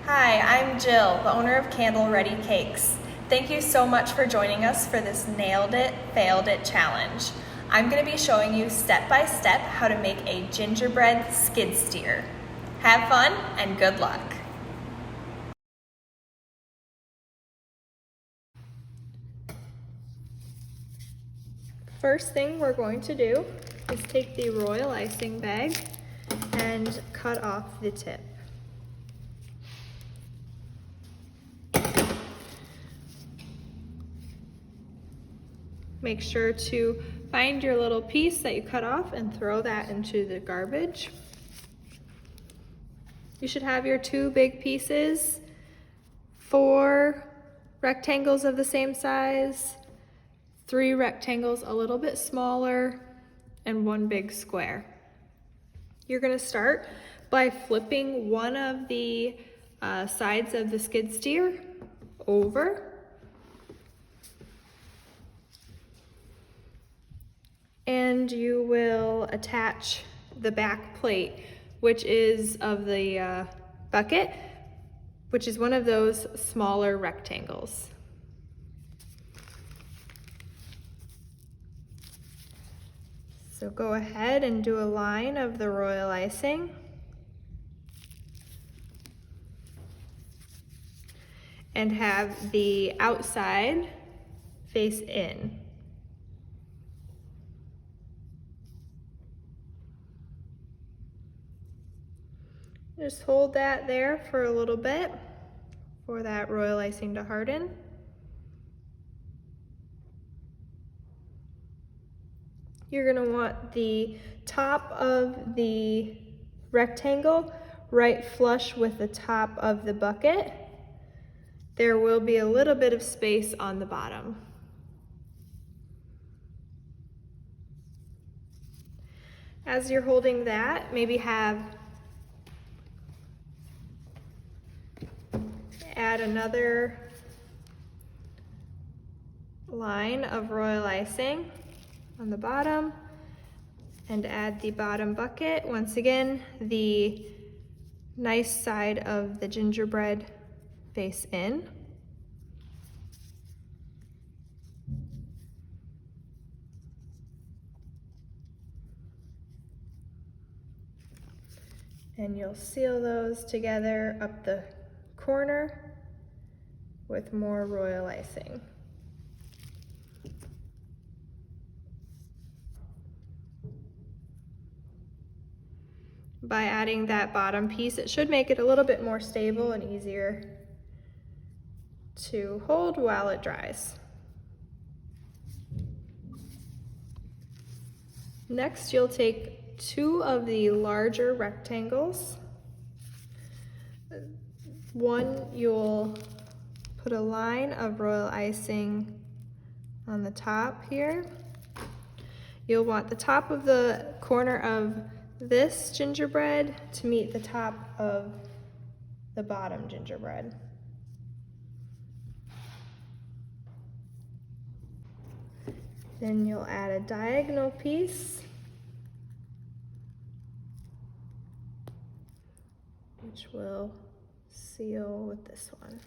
Hi, I'm Jill, the owner of Candle Ready Cakes. Thank you so much for joining us for this Nailed It, Failed It challenge. I'm going to be showing you step by step how to make a gingerbread skid steer. Have fun and good luck. First thing we're going to do is take the royal icing bag and cut off the tip. Make sure to find your little piece that you cut off and throw that into the garbage. You should have your two big pieces, 4 rectangles of the same size, 3 rectangles a little bit smaller, and 1 big square. You're going to start by flipping one of the sides of the skid steer over. And you will attach the back plate, which is of the bucket, which is one of those smaller rectangles. So go ahead and do a line of the royal icing. And have the outside face in. Just hold that there for a little bit for that royal icing to harden. You're going to want the top of the rectangle right flush with the top of the bucket. There will be a little bit of space on the bottom. As you're holding that, maybe add another line of royal icing on the bottom and add the bottom bucket. Once again, the nice side of the gingerbread face in. And you'll seal those together up the corner with more royal icing. By adding that bottom piece, it should make it a little bit more stable and easier to hold while it dries. Next, you'll take 2 of the larger rectangles. One, you'll put a line of royal icing on the top here. You'll want the top of the corner of this gingerbread to meet the top of the bottom gingerbread. Then you'll add a diagonal piece, which will seal with this one.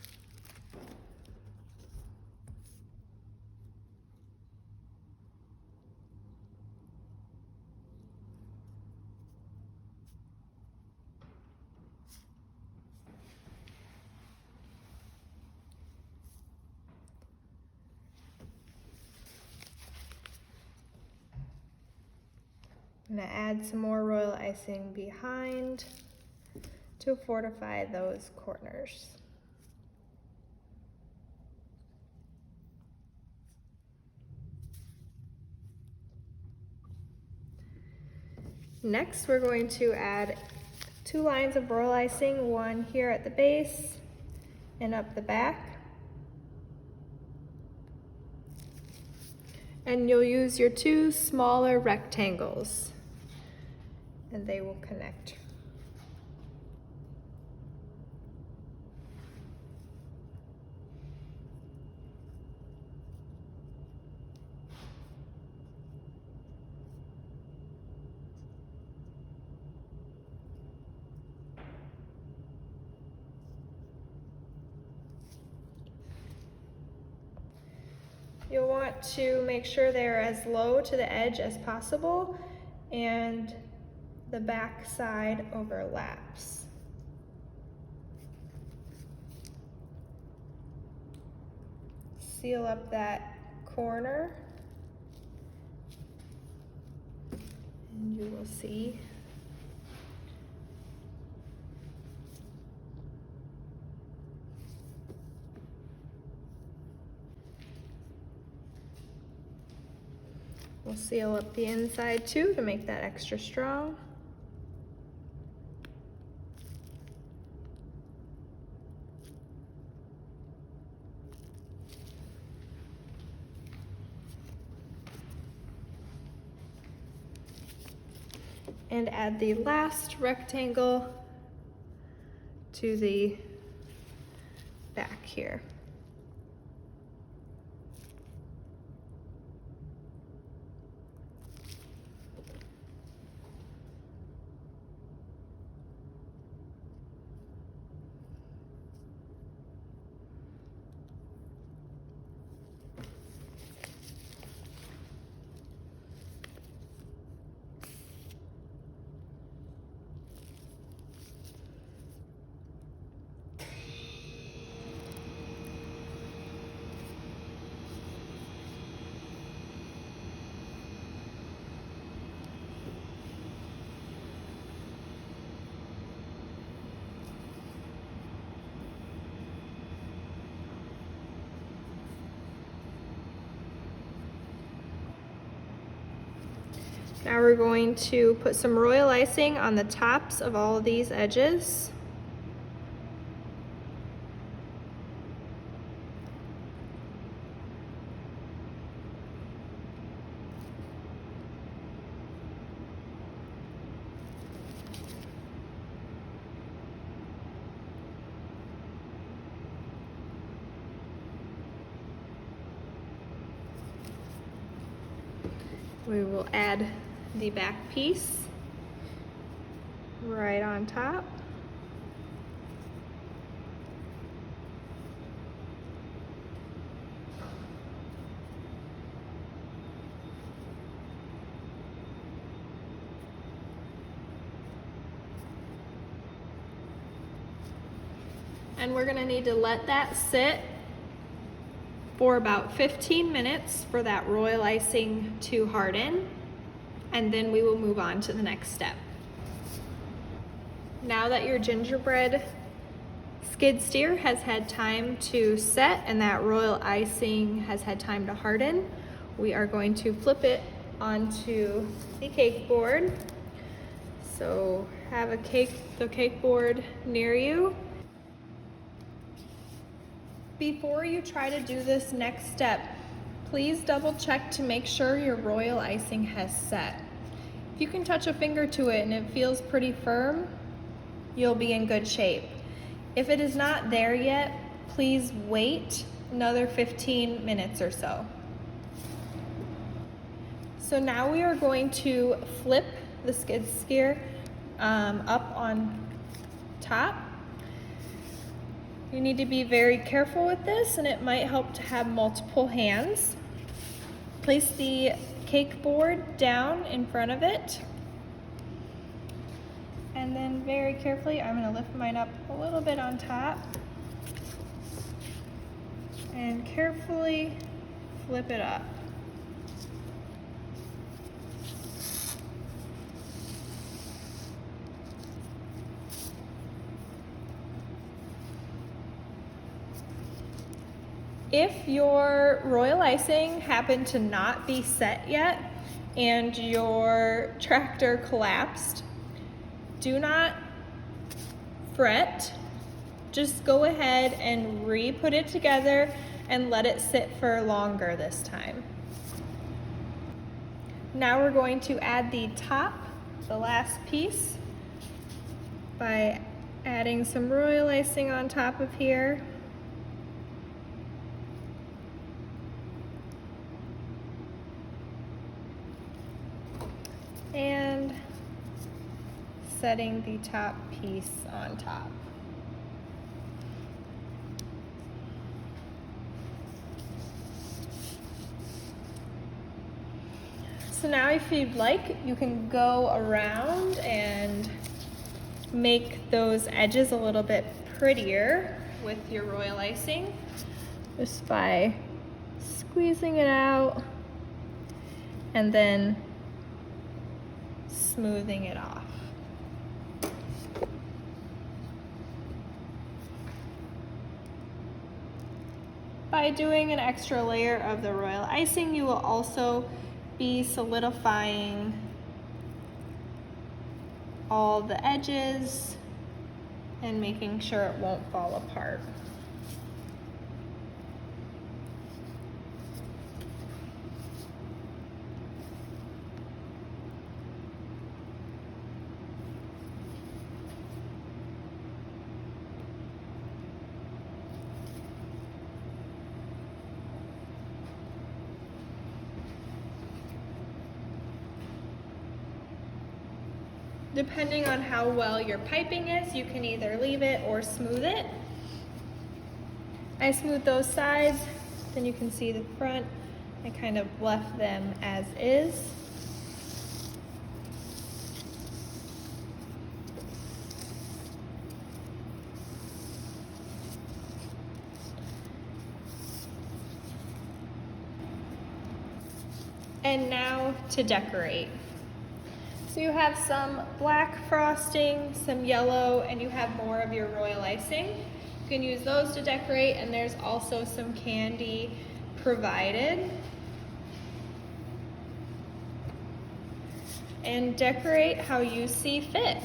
I'm going to add some more royal icing behind to fortify those corners. Next, we're going to add 2 lines of royal icing, one here at the base and up the back. And you'll use your 2 smaller rectangles, and they will connect. You'll want to make sure they're as low to the edge as possible and the back side overlaps. Seal up that corner and you will see we'll seal up the inside too to make that extra strong. And add the last rectangle to the back here. Now we're going to put some royal icing on the tops of all of these edges. We will add the back piece right on top. And we're going to need to let that sit for about 15 minutes for that royal icing to harden, and then we will move on to the next step. Now that your gingerbread skid steer has had time to set and that royal icing has had time to harden, we are going to flip it onto the cake board. So have the cake board near you. Before you try to do this next step, please double check to make sure your royal icing has set. If you can touch a finger to it and it feels pretty firm, you'll be in good shape. If it is not there yet, please wait another 15 minutes or so. So now we are going to flip the skid steer up on top. You need to be very careful with this, and it might help to have multiple hands. Place the cake board down in front of it. And then very carefully, I'm going to lift mine up a little bit on top. And carefully flip it up. If your royal icing happened to not be set yet and your tractor collapsed, do not fret. Just go ahead and re-put it together and let it sit for longer this time. Now we're going to add the top, the last piece, by adding some royal icing on top of here. And setting the top piece on top. So now if you'd like, you can go around and make those edges a little bit prettier with your royal icing, just by squeezing it out and then smoothing it off. By doing an extra layer of the royal icing, you will also be solidifying all the edges and making sure it won't fall apart. Depending on how well your piping is, you can either leave it or smooth it. I smooth those sides, then you can see the front. I kind of left them as is. And now to decorate. So you have some black frosting, some yellow, and you have more of your royal icing. You can use those to decorate, and there's also some candy provided. And decorate how you see fit.